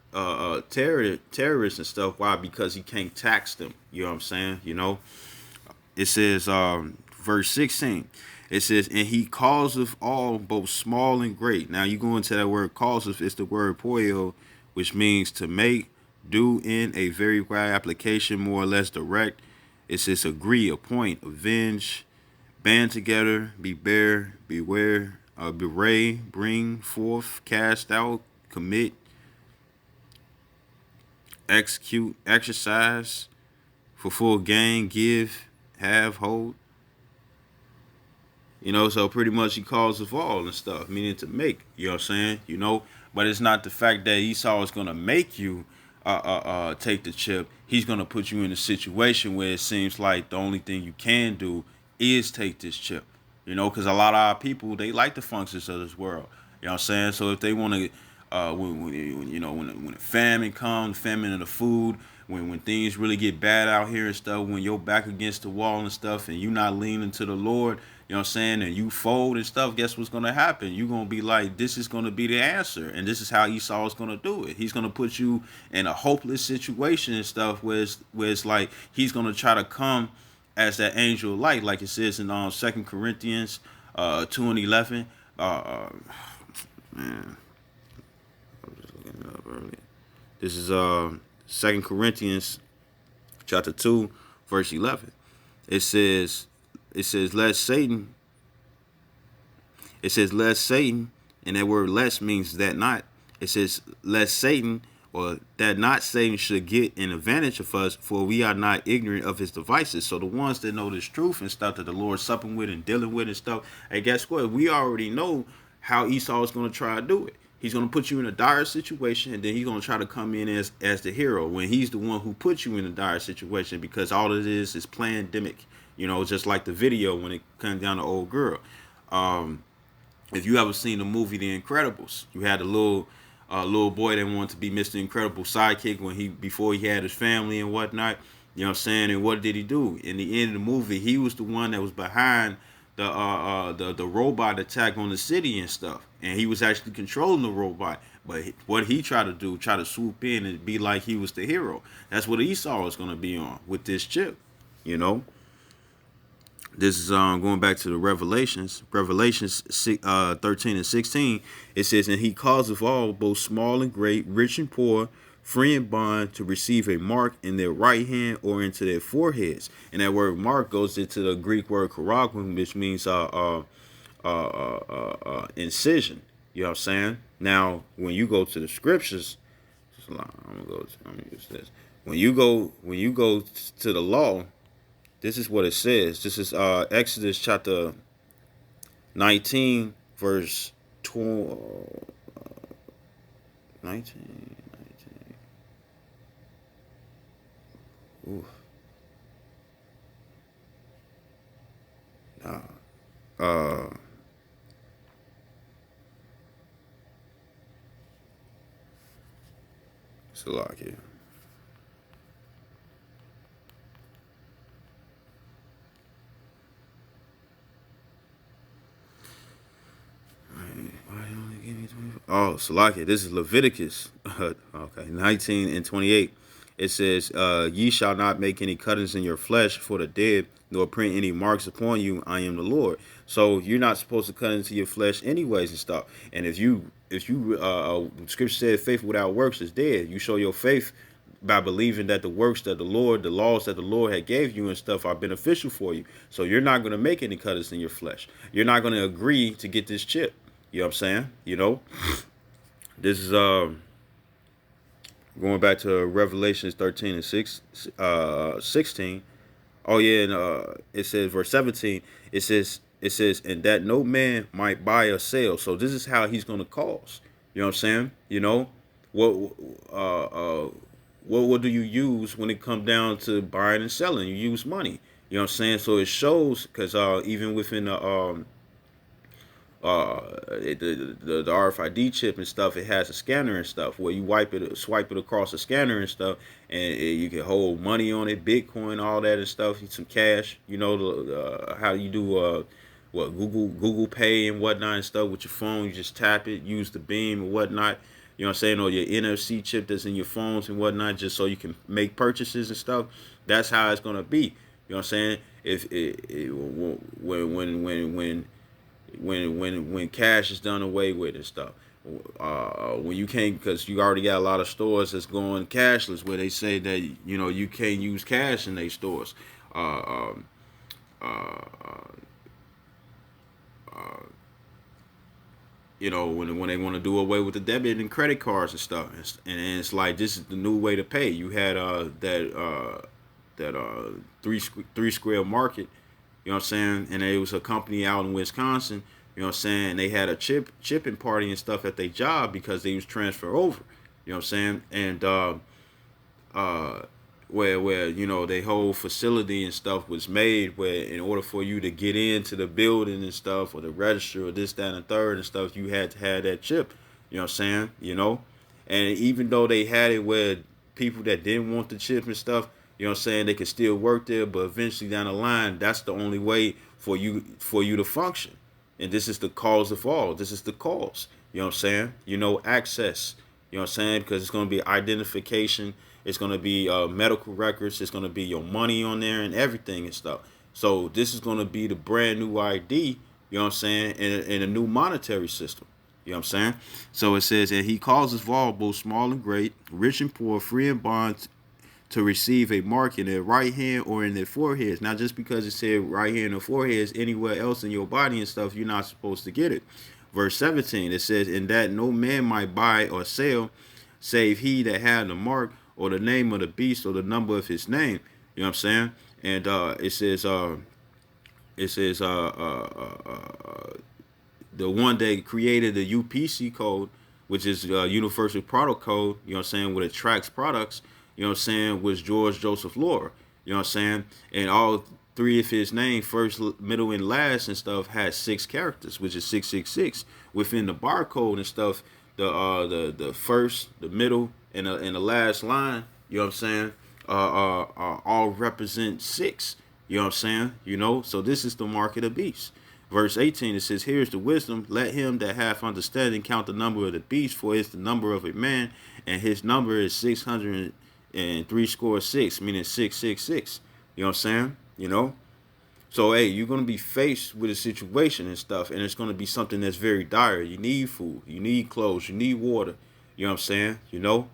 terrorists and stuff. Why? Because he can't tax them. You know what I'm saying? You know, it says verse 16. It says, and he causeth all, both small and great. Now you go into that word causeth, it's the word poio, which means to make, do in a very wide application, more or less direct. It says agree, appoint, avenge, Band together, beware, bewray, bring forth, cast out, commit, execute, exercise, for full gain, give, have, hold. You know, so pretty much he calls us all and stuff, meaning to make, you know what I'm saying? You know, but it's not the fact that Esau is going to make you take the chip. He's going to put you in a situation where it seems like the only thing you can do is take this chip, you know, because a lot of our people, they like the functions of this world, you know what I'm saying? So if they want to, when the famine comes, famine of the food, when things really get bad out here and stuff, when you're back against the wall and stuff and you're not leaning to the Lord, you know what I'm saying, and you fold and stuff, guess what's going to happen? You're going to be like, this is going to be the answer. And this is how Esau is going to do it. He's going to put you in a hopeless situation and stuff where it's like he's going to try to come as that angel of light, like it says in 2 Corinthians 2:11. Man, I was just looking it up earlier. This is 2 Corinthians chapter 2, verse 11. It says, lest Satan, and that word lest means that not. It says, lest Satan, or that not Satan should get an advantage of us, for we are not ignorant of his devices. So the ones that know this truth and stuff that the Lord's supping with and dealing with and stuff, hey, guess what? We already know how Esau is going to try to do it. He's going to put you in a dire situation, and then he's going to try to come in as the hero when he's the one who put you in a dire situation, because all it is pandemic. You know, just like the video when it comes down to old girl. If you ever seen the movie The Incredibles, you had a little boy that wanted to be Mr. Incredible sidekick before he had his family and whatnot. You know what I'm saying? And what did he do? In the end of the movie, he was the one that was behind the robot attack on the city and stuff, and he was actually controlling the robot. But what he tried to do, try to swoop in and be like he was the hero. That's what Esau is going to be on with this chip, you know. This is going back to the Revelations 13 and 16. It says, and he causeth all, both small and great, rich and poor, free and bond, to receive a mark in their right hand or into their foreheads. And that word mark goes into the Greek word karagwin, which means incision. You know what I'm saying? Now, when you go to the scriptures, I'm gonna use this. When you go to the law, this is what it says. This is Exodus chapter 19, verse 19. Ooh. It's a lot here. Oh, Salakia, this is Leviticus, okay, 19 and 28. It says, ye shall not make any cuttings in your flesh for the dead, nor print any marks upon you. I am the Lord. So you're not supposed to cut into your flesh anyways and stuff. And if you scripture said faith without works is dead. You show your faith by believing that the works that the laws that the Lord had gave you and stuff are beneficial for you. So you're not going to make any cuttings in your flesh. You're not going to agree to get this chip. You know what I'm saying? You know, this is going back to Revelations 13 and 16. Oh yeah, and it says verse 17. It says, and that no man might buy or sell. So this is how he's going to cause. You know what I'm saying? You know, what do you use when it comes down to buying and selling? You use money. You know what I'm saying? So it shows, because even within the RFID chip and stuff, it has a scanner and stuff where you swipe it across a scanner and stuff, and you can hold money on it, Bitcoin, all that and stuff, some cash. You know, how you do Google Pay and whatnot and stuff with your phone. You just tap it, use the beam and whatnot. You know what I'm saying? Or your NFC chip that's in your phones and whatnot, just so you can make purchases and stuff. That's how it's gonna be. You know what I'm saying? When cash is done away with and stuff, when you can't, because you already got a lot of stores that's going cashless, where they say that, you know, you can't use cash in their stores. you know, when they want to do away with the debit and credit cards and stuff, and it's like this is the new way to pay. You had that three square market, you know what I'm saying, and it was a company out in Wisconsin, you know what I'm saying. They had a chipping party and stuff at their job because they was transferred over, you know what I'm saying, and where you know their whole facility and stuff was made where in order for you to get into the building and stuff or the register or this, that, and the third and stuff, you had to have that chip, you know what I'm saying, you know. And even though they had it where people that didn't want the chip and stuff, you know what I'm saying, they could still work there, but eventually down the line, that's the only way for you to function. And this is the cause of all. This is the cause, you know what I'm saying, you know, access, you know what I'm saying, because it's going to be identification. It's going to be medical records. It's going to be your money on there and everything and stuff. So this is going to be the brand new ID, you know what I'm saying, in a new monetary system. You know what I'm saying? So it says, and he causes all, both small and great, rich and poor, free and bond, to receive a mark in their right hand or in their foreheads. Not just because it said right hand or foreheads, anywhere else in your body and stuff, you're not supposed to get it. Verse 17, it says, and that no man might buy or sell, save he that had the mark, or the name of the beast, or the number of his name. You know what I'm saying? And it says the one that created the UPC code, which is Universal Product Code, you know what I'm saying, with it tracks products, you know what I'm saying, was George Joseph Laura. You know what I'm saying? And all three of his name, first, middle, and last and stuff, had 6 characters, which is 666. Within the barcode and stuff, the first, the middle, and the last line, you know what I'm saying, all represent 6. You know what I'm saying? You know, so this is the mark of the beast. Verse 18, it says, here's the wisdom. Let him that hath understanding count the number of the beast, for it's the number of a man, and his number is 666, meaning 666. You know what I'm saying? You know? So, hey, you're going to be faced with a situation and stuff, and it's going to be something that's very dire. You need food. You need clothes. You need water. You know what I'm saying? You know?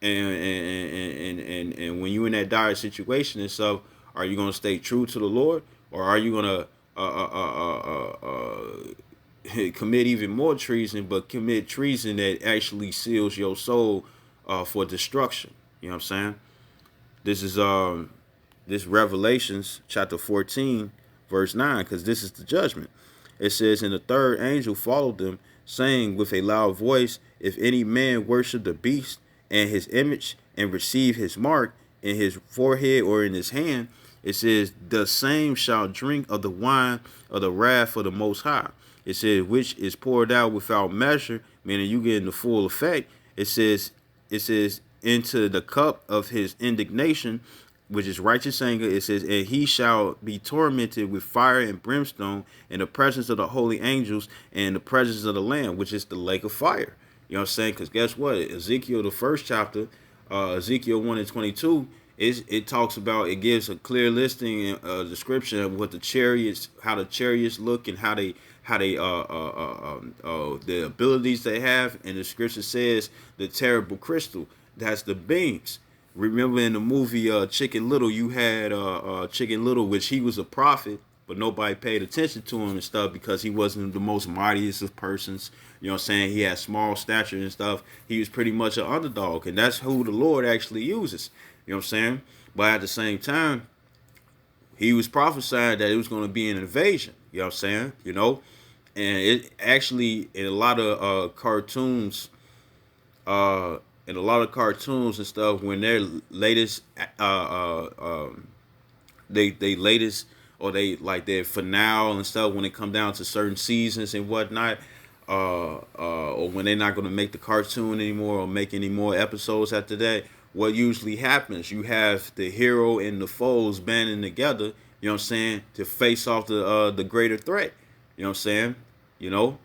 And when you're in that dire situation and stuff, are you going to stay true to the Lord, or are you going to commit even more treason, but commit treason that actually seals your soul for destruction? You know what I'm saying? This is this Revelations chapter 14 verse 9, because this is the judgment. It says, and the third angel followed them, saying with a loud voice, if any man worship the beast and his image, and receive his mark in his forehead or in his hand, it says, the same shall drink of the wine of the wrath of the Most High. It says, which is poured out without measure, meaning you get in the full effect. It says into the cup of his indignation, which is righteous anger. It says, and he shall be tormented with fire and brimstone in the presence of the holy angels and the presence of the Lamb, which is the lake of fire. You know what I'm saying? Because guess what? Ezekiel, the first chapter, Ezekiel 1:22, it talks about, it gives a clear listing and description of what the chariots, how the chariots look, and how they the abilities they have. And the scripture says the terrible crystal, that's the beams. Remember in the movie Chicken Little, you had Chicken Little, which he was a prophet, but nobody paid attention to him and stuff because he wasn't the most mightiest of persons. You know what I'm saying? He had small stature and stuff. He was pretty much an underdog, and that's who the Lord actually uses. You know what I'm saying? But at the same time, he was prophesying that it was going to be an invasion. You know what I'm saying? You know? And it actually, in a lot of cartoons, and stuff, when their latest they latest, or they like their finale and stuff, when it come down to certain seasons and whatnot, or when they're not going to make the cartoon anymore or make any more episodes after that, what usually happens, you have the hero and the foes banding together, you know what I'm saying, to face off the greater threat. You know what I'm saying? You know,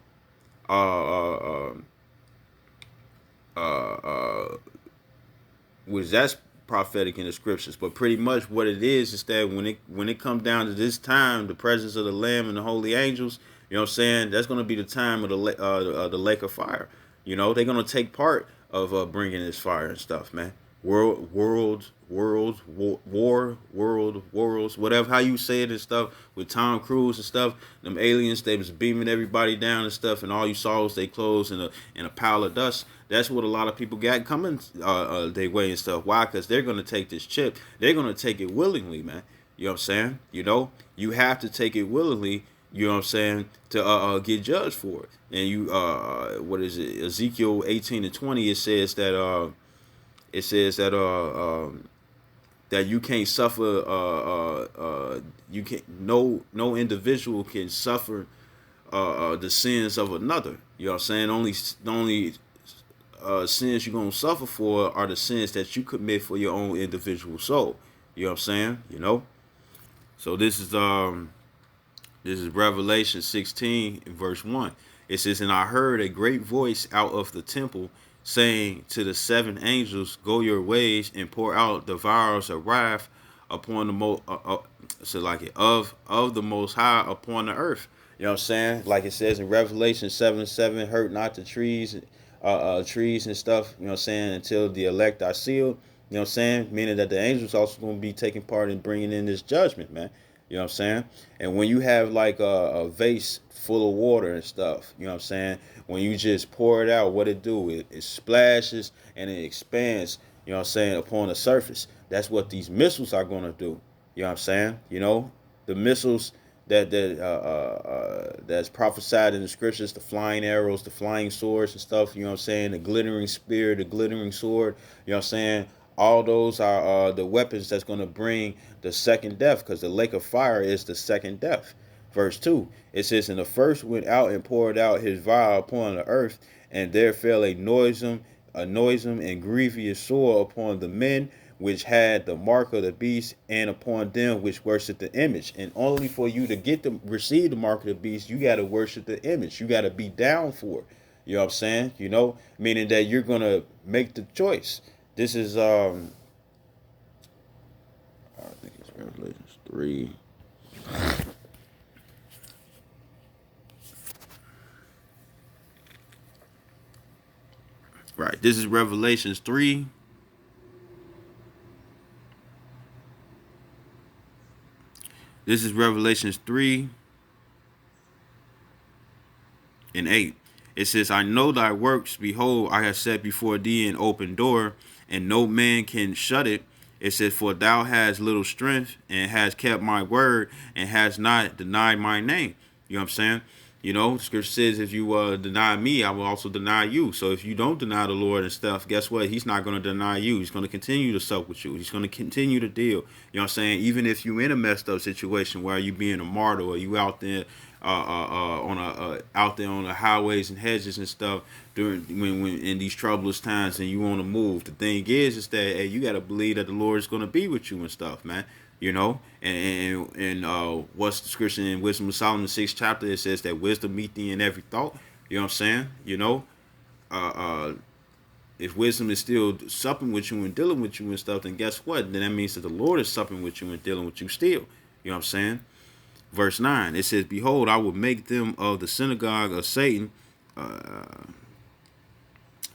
which that's prophetic in the scriptures. But pretty much what it is that when it comes down to this time, the presence of the Lamb and the holy angels, you know what I'm saying, that's going to be the time of the lake of fire. You know, they're going to take part of bringing this fire and stuff, man. worlds, whatever how you say it and stuff, with Tom Cruise and stuff. Them aliens, they was beaming everybody down and stuff, and all you saw was they clothes in a pile of dust. That's what a lot of people got coming their way and stuff. Why? Because they're gonna take this chip. They're gonna take it willingly, man. You know what I'm saying? You know, you have to take it willingly. You know what I'm saying, to get judged for it. And you what is it? Ezekiel 18:20. It says that that you can't suffer. You can't. No individual can suffer the sins of another. You know what I'm saying? The only sins you're gonna suffer for are the sins that you commit for your own individual soul. You know what I'm saying? You know. So this is Revelation 16 verse 1. It says, "And I heard a great voice out of the temple saying to the seven angels, go your ways and pour out the vials of wrath upon the of the Most High upon the earth." You know what I'm saying? Like it says in Revelation 7:7, hurt not the trees and stuff. You know what I'm saying? Until the elect are sealed. You know what I'm saying? Meaning that the angels also going to be taking part in bringing in this judgment, man. You know what I'm saying? And when you have like a vase full of water and stuff, you know what I'm saying? When you just pour it out, what it do? It splashes and it expands, you know what I'm saying, upon the surface. That's what these missiles are going to do. You know what I'm saying? You know, the missiles that's prophesied in the scriptures, the flying arrows, the flying swords and stuff, you know what I'm saying? The glittering spear, the glittering sword, you know what I'm saying? All those are the weapons that's going to bring the second death, because the lake of fire is the second death. Verse 2, it says, "And the first went out and poured out his vial upon the earth, and there fell a noisome and grievous sore upon the men which had the mark of the beast, and upon them which worship the image." And only for you to receive the mark of the beast, you got to worship the image. You got to be down for it. You know what I'm saying? You know, meaning that you're going to make the choice. This is I think it's Revelations 3. Right. This is Revelations 3. This is Revelations 3 and 8. It says, "I know thy works. Behold, I have set before thee an open door, and no man can shut it. It says, for thou hast little strength, and hast kept my word, and hast not denied my name." You know what I'm saying? You know, scripture says, if you deny me, I will also deny you. So if you don't deny the Lord and stuff, guess what? He's not going to deny you. He's going to continue to sup with you. He's going to continue to deal. You know what I'm saying? Even if you're in a messed up situation where you being a martyr, or you out there out there on the highways and hedges and stuff during when in these troublous times, and you want to move. The thing is that, hey, you got to believe that the Lord is going to be with you and stuff, man. You know, and what's the scripture in Wisdom of Solomon 6th chapter? It says that wisdom meet thee in every thought. You know what I'm saying? You know, if wisdom is still supping with you and dealing with you and stuff, then guess what? Then that means that the Lord is supping with you and dealing with you still. You know what I'm saying? Verse 9, it says, "Behold, I will make them of the synagogue of Satan."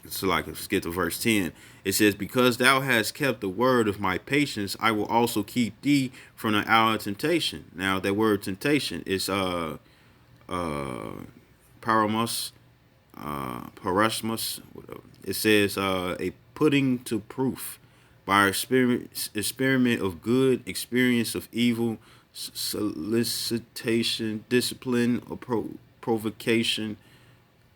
So like, let's get to verse 10. It says, "Because thou hast kept the word of my patience, I will also keep thee from the hour of temptation." Now that word temptation is paramos, whatever. It says a putting to proof by experiment of good, experience of evil, solicitation, discipline, or provocation,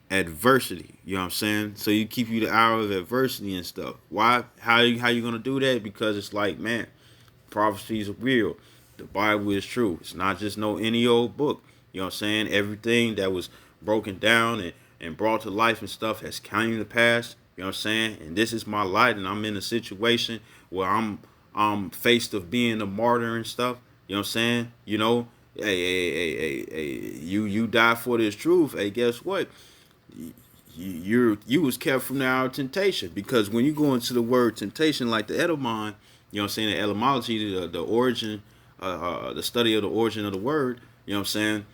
adversity. You know what I'm saying? So you keep you the hour of adversity and stuff. Why? How you gonna do that? Because it's like, man, prophecies are real. The Bible is true. It's not just no any old book. You know what I'm saying? Everything that was broken down and brought to life and stuff has come to pass. You know what I'm saying? And this is my light, and I'm in a situation where I'm faced of being a martyr and stuff. You know what I'm saying? You know, hey, you die for this truth. Hey, guess what? You was kept from the hour of temptation, because when you go into the word temptation, like the etymon, you know what I'm saying, the etymology, the origin, the study of the origin of the word, you know what I'm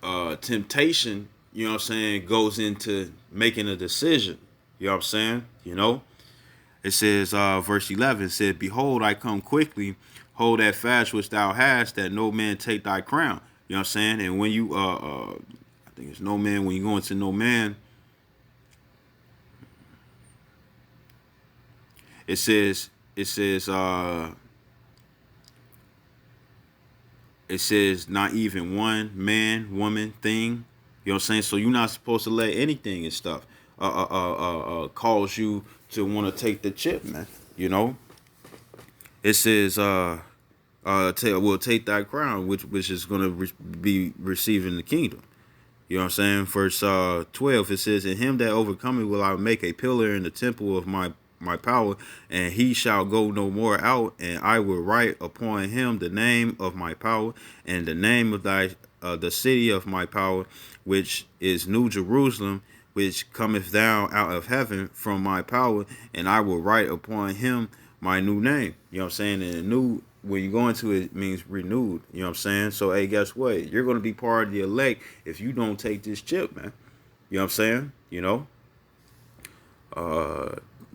saying, temptation, you know what I'm saying, goes into making a decision. You know what I'm saying? You know? It says, verse 11, it said, behold, I come quickly, hold that fast which thou hast, that no man take thy crown. You know what I'm saying? And when you, I think it's no man, when you go into no man, it says, not even one man, woman, thing. You know what I'm saying? So you're not supposed to let anything and stuff cause you to want to take the chip, man. You know? It says, will take thy crown, which is going to be receiving the kingdom. You know what I'm saying? Verse 12, it says, in him that overcometh will I make a pillar in the temple of my power, and he shall go no more out, and I will write upon him the name of my power, and the name of the city of my power, which is New Jerusalem, which cometh down out of heaven from my power, and I will write upon him my new name. You know what I'm saying? And new, when you go into it, means renewed. You know what I'm saying? So, hey, guess what? You're going to be part of the elect if you don't take this chip, man. You know what I'm saying? You know?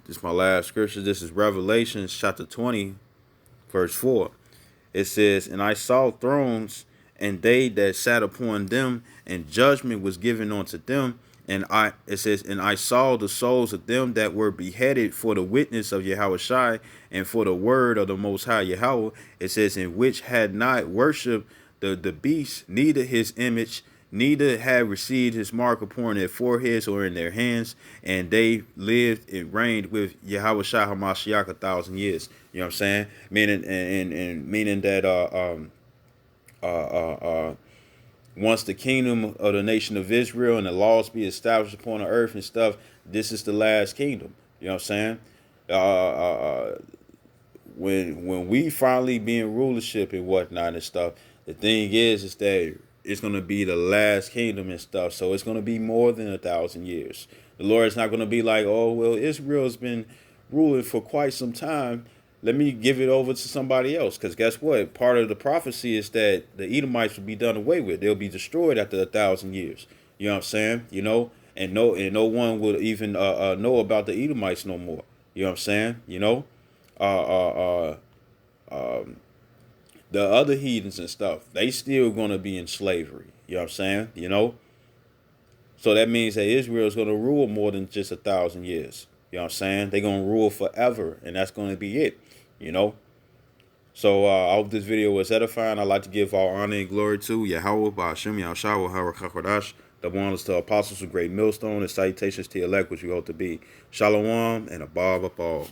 This is my last scripture. This is Revelation chapter 20, verse 4. It says, and I saw thrones, and they that sat upon them, and judgment was given unto them. And it says, and I saw the souls of them that were beheaded for the witness of Yahushua and for the word of the Most High Yahweh. It says, in which had not worshipped the beast, neither his image, neither had received his mark upon their foreheads or in their hands, and they lived and reigned with Yahushua HaMashiach 1,000 years. You know what I'm saying? Meaning, and meaning that once the kingdom of the nation of Israel and the laws be established upon the earth and stuff, this is the last kingdom. You know what I'm saying? When we finally be in rulership and whatnot and stuff, the thing is that it's going to be the last kingdom and stuff. So it's going to be more than 1,000 years. The Lord is not going to be like, oh, well, Israel's been ruling for quite some time. Let me give it over to somebody else. Because guess what? Part of the prophecy is that the Edomites will be done away with. They'll be destroyed after 1,000 years. You know what I'm saying? You know, and no one will even know about the Edomites no more. You know what I'm saying? You know, the other heathens and stuff, they still going to be in slavery. You know what I'm saying? You know, so that means that Israel is going to rule more than just 1,000 years. You know what I'm saying? They're going to rule forever, and that's going to be it. You know, so I hope this video was edifying. I'd like to give all honor and glory to Yahweh, Ba'ashem, Yahshua, Harakakadash, the ones to apostles of great millstone, and salutations to elect which you hope to be. Shalom and above all.